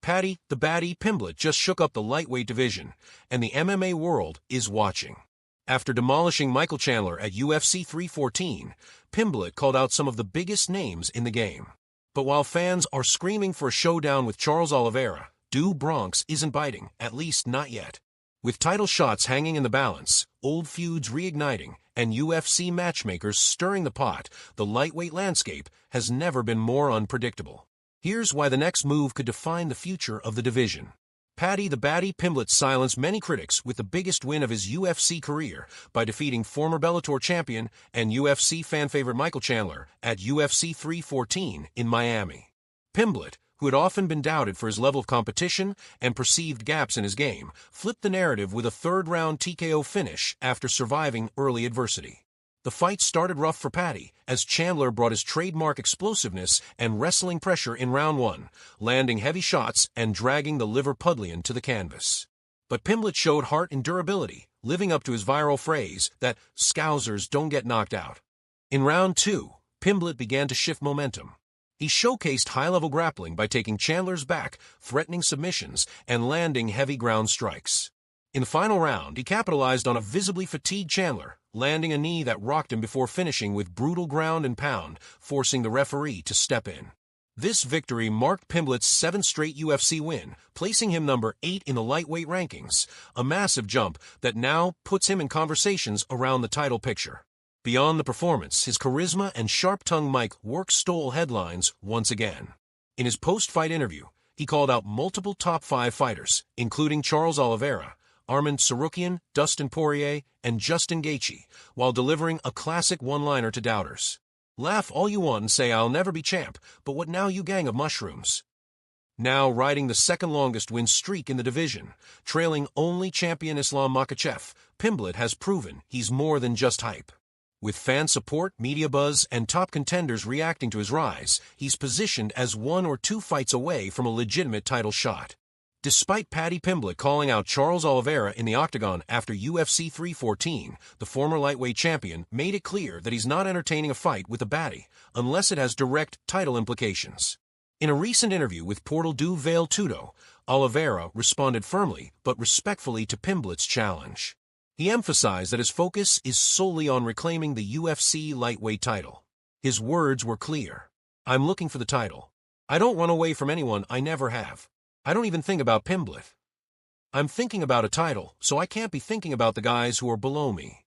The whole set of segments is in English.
Paddy the Baddy Pimblett just shook up the lightweight division, and the MMA world is watching. After demolishing Michael Chandler at UFC 314, Pimblett called out some of the biggest names in the game. But while fans are screaming for a showdown with Charles Oliveira, Do Bronx isn't biting, at least not yet. With title shots hanging in the balance, old feuds reigniting, and UFC matchmakers stirring the pot, the lightweight landscape has never been more unpredictable. Here's why the next move could define the future of the division. Paddy the Baddy Pimblett silenced many critics with the biggest win of his UFC career by defeating former Bellator champion and UFC fan favorite Michael Chandler at UFC 314 in Miami. Pimblett, who had often been doubted for his level of competition and perceived gaps in his game, flipped the narrative with a third-round TKO finish after surviving early adversity. The fight started rough for Paddy, as Chandler brought his trademark explosiveness and wrestling pressure in round one, landing heavy shots and dragging the Liverpudlian to the canvas. But Pimblett showed heart and durability, living up to his viral phrase that "Scousers don't get knocked out." In round two, Pimblett began to shift momentum. He showcased high-level grappling by taking Chandler's back, threatening submissions, and landing heavy ground strikes. In the final round, he capitalized on a visibly fatigued Chandler, landing a knee that rocked him before finishing with brutal ground and pound, forcing the referee to step in. This victory marked Pimblett's seventh straight UFC win, placing him number 8 in the lightweight rankings, a massive jump that now puts him in conversations around the title picture. Beyond the performance, his charisma and sharp-tongued mic work stole headlines once again. In his post-fight interview, he called out multiple top 5 fighters, including Charles Oliveira, Arman Tsarukyan, Dustin Poirier, and Justin Gaethje, while delivering a classic one-liner to doubters. "Laugh all you want and say I'll never be champ, but what now, you gang of mushrooms?" Now riding the second-longest win streak in the division, trailing only champion Islam Makhachev, Pimblett has proven he's more than just hype. With fan support, media buzz, and top contenders reacting to his rise, he's positioned as 1 or 2 fights away from a legitimate title shot. Despite Paddy Pimblett calling out Charles Oliveira in the octagon after UFC 314, the former lightweight champion made it clear that he's not entertaining a fight with the Baddy, unless it has direct title implications. In a recent interview with Portal do Vale Tudo, Oliveira responded firmly but respectfully to Pimblett's challenge. He emphasized that his focus is solely on reclaiming the UFC lightweight title. His words were clear. "I'm looking for the title. I don't run away from anyone, I never have. I don't even think about Pimblett. I'm thinking about a title, so I can't be thinking about the guys who are below me."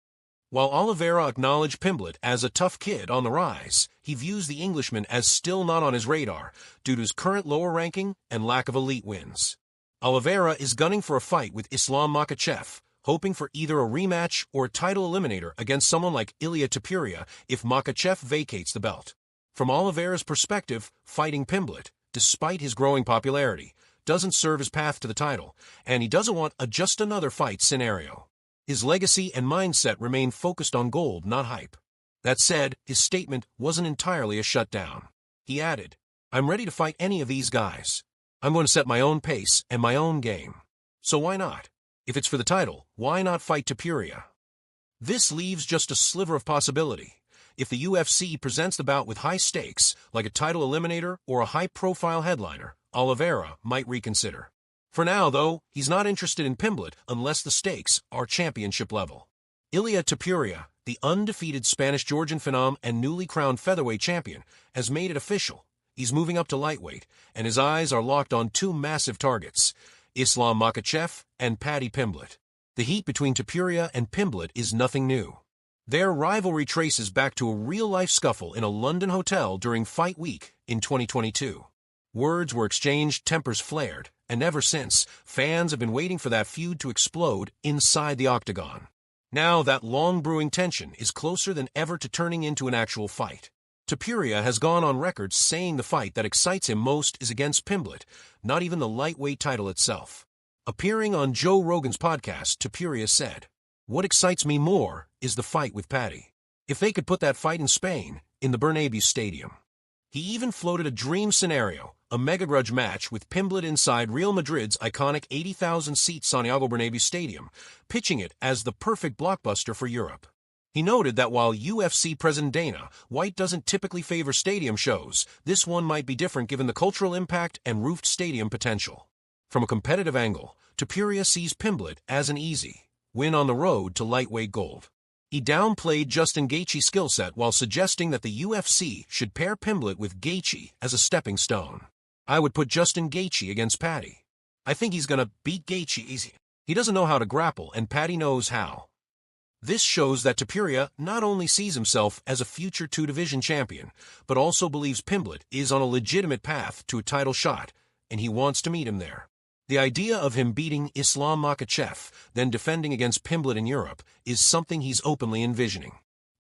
While Oliveira acknowledged Pimblett as a tough kid on the rise, he views the Englishman as still not on his radar due to his current lower ranking and lack of elite wins. Oliveira is gunning for a fight with Islam Makhachev, hoping for either a rematch or a title eliminator against someone like Jalin Turner if Makhachev vacates the belt. From Oliveira's perspective, fighting Pimblett, despite his growing popularity, doesn't serve his path to the title, and he doesn't want a just another fight scenario. His legacy and mindset remain focused on gold, not hype. That said, his statement wasn't entirely a shutdown. He added, "I'm ready to fight any of these guys. I'm going to set my own pace and my own game. So why not? If it's for the title, why not fight Topuria?" This leaves just a sliver of possibility. If the UFC presents the bout with high stakes, like a title eliminator or a high-profile headliner, Oliveira might reconsider. For now, though, he's not interested in Pimblett unless the stakes are championship level. Jalin Turner, the undefeated Spanish-Georgian phenom and newly crowned featherweight champion, has made it official. He's moving up to lightweight, and his eyes are locked on 2 massive targets, Islam Makhachev and Paddy Pimblett. The heat between Topuria and Pimblett is nothing new. Their rivalry traces back to a real-life scuffle in a London hotel during Fight Week in 2022. Words were exchanged, tempers flared, and ever since, fans have been waiting for that feud to explode inside the octagon. Now that long-brewing tension is closer than ever to turning into an actual fight. Topuria has gone on record saying the fight that excites him most is against Pimblett, not even the lightweight title itself. Appearing on Joe Rogan's podcast, Topuria said, "What excites me more is the fight with Paddy. If they could put that fight in Spain, in the Bernabeu Stadium." He even floated a dream scenario, a mega-grudge match with Pimblett inside Real Madrid's iconic 80,000-seat Santiago Bernabeu Stadium, pitching it as the perfect blockbuster for Europe. He noted that while UFC President Dana White doesn't typically favor stadium shows, this one might be different given the cultural impact and roofed stadium potential. From a competitive angle, Topuria sees Pimblett as an easy win on the road to lightweight gold. He downplayed Justin Gaethje's skill set while suggesting that the UFC should pair Pimblett with Gaethje as a stepping stone. I would put Justin Gaethje against Paddy. I think he's gonna beat Gaethje easy. He doesn't know how to grapple, and Paddy knows how. This shows that Topuria not only sees himself as a future two-division champion, but also believes Pimblett is on a legitimate path to a title shot, and he wants to meet him there. The idea of him beating Islam Makhachev, then defending against Pimblett in Europe, is something he's openly envisioning.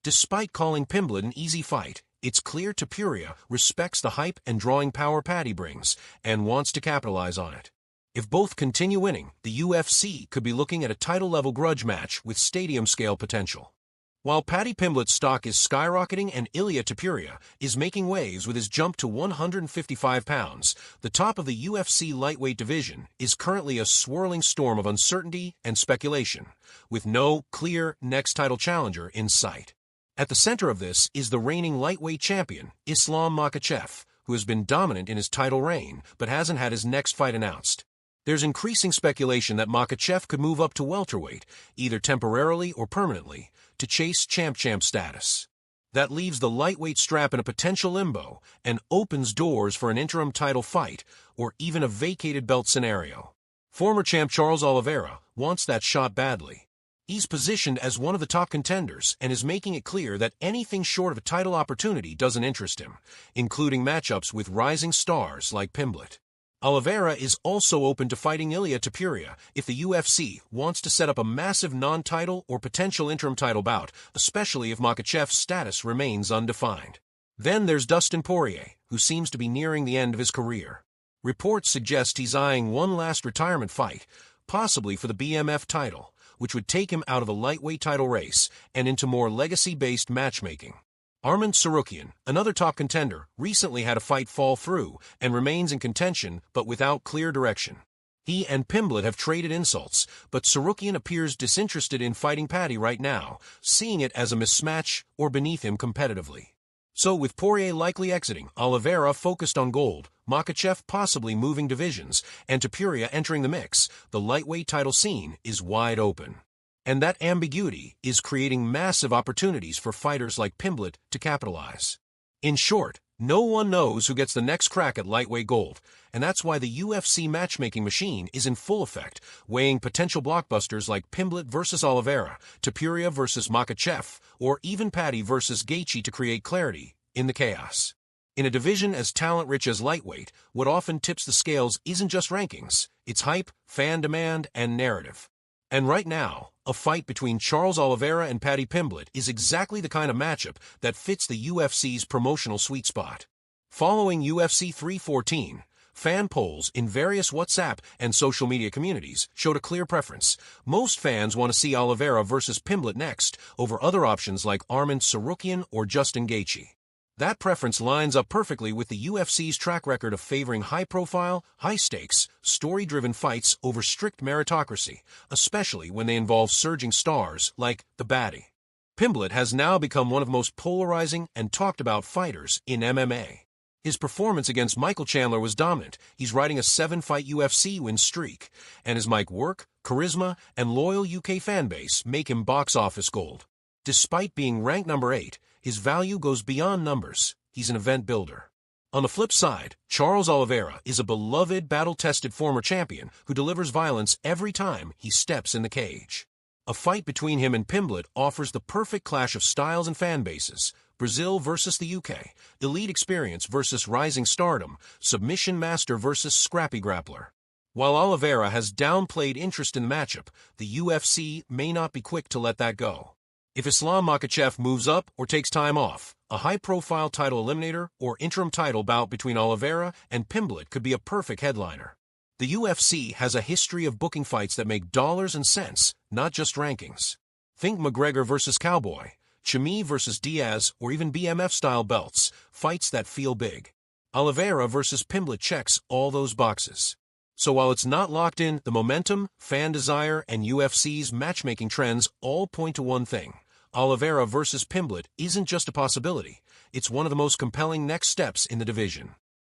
Despite calling Pimblett an easy fight, it's clear Topuria respects the hype and drawing power Paddy brings, and wants to capitalize on it. If both continue winning, the UFC could be looking at a title-level grudge match with stadium-scale potential. While Paddy Pimblett's stock is skyrocketing and Ilia Topuria is making waves with his jump to 155 pounds, the top of the UFC lightweight division is currently a swirling storm of uncertainty and speculation, with no clear next title challenger in sight. At the center of this is the reigning lightweight champion, Islam Makhachev, who has been dominant in his title reign but hasn't had his next fight announced. There's increasing speculation that Makhachev could move up to welterweight, either temporarily or permanently, to chase champ status. That leaves the lightweight strap in a potential limbo and opens doors for an interim title fight or even a vacated belt scenario. Former champ Charles Oliveira wants that shot badly. He's positioned as one of the top contenders and is making it clear that anything short of a title opportunity doesn't interest him, including matchups with rising stars like Pimblett. Oliveira is also open to fighting Ilia Topuria if the UFC wants to set up a massive non-title or potential interim title bout, especially if Makhachev's status remains undefined. Then there's Dustin Poirier, who seems to be nearing the end of his career. Reports suggest he's eyeing one last retirement fight, possibly for the BMF title, which would take him out of the lightweight title race and into more legacy-based matchmaking. Arman Tsarukyan, another top contender, recently had a fight fall through and remains in contention but without clear direction. He and Pimblett have traded insults, but Tsarukyan appears disinterested in fighting Paddy right now, seeing it as a mismatch or beneath him competitively. So with Poirier likely exiting, Oliveira focused on gold, Makhachev possibly moving divisions, and Topuria entering the mix, the lightweight title scene is wide open. And that ambiguity is creating massive opportunities for fighters like Pimblett to capitalize. In short, no one knows who gets the next crack at lightweight gold, and that's why the UFC matchmaking machine is in full effect, weighing potential blockbusters like Pimblett versus Oliveira, Topuria versus Makhachev, or even Paddy versus Gaethje to create clarity in the chaos. In a division as talent-rich as lightweight, what often tips the scales isn't just rankings, it's hype, fan demand, and narrative. And right now, a fight between Charles Oliveira and Paddy Pimblett is exactly the kind of matchup that fits the UFC's promotional sweet spot. Following UFC 314, fan polls in various WhatsApp and social media communities showed a clear preference. Most fans want to see Oliveira versus Pimblett next, over other options like Arman Tsarukyan or Justin Gaethje. That preference lines up perfectly with the UFC's track record of favoring high-profile, high-stakes, story-driven fights over strict meritocracy, especially when they involve surging stars like the Baddy. Pimblett has now become one of the most polarizing and talked-about fighters in MMA. His performance against Michael Chandler was dominant. He's riding a 7-fight UFC win streak, and his mic work, charisma, and loyal UK fanbase make him box office gold. Despite being ranked number 8, his value goes beyond numbers. He's an event builder. On the flip side, Charles Oliveira is a beloved, battle-tested former champion who delivers violence every time he steps in the cage. A fight between him and Pimblett offers the perfect clash of styles and fan bases. Brazil versus the UK, elite experience versus rising stardom, submission master versus scrappy grappler. While Oliveira has downplayed interest in the matchup, the UFC may not be quick to let that go. If Islam Makhachev moves up or takes time off, a high-profile title eliminator or interim title bout between Oliveira and Pimblett could be a perfect headliner. The UFC has a history of booking fights that make dollars and cents, not just rankings. Think McGregor versus Cowboy, Chimie versus Diaz, or even BMF-style belts, fights that feel big. Oliveira versus Pimblett checks all those boxes. So while it's not locked in, the momentum, fan desire, and UFC's matchmaking trends all point to one thing. Oliveira versus Pimblett isn't just a possibility, it's one of the most compelling next steps in the division.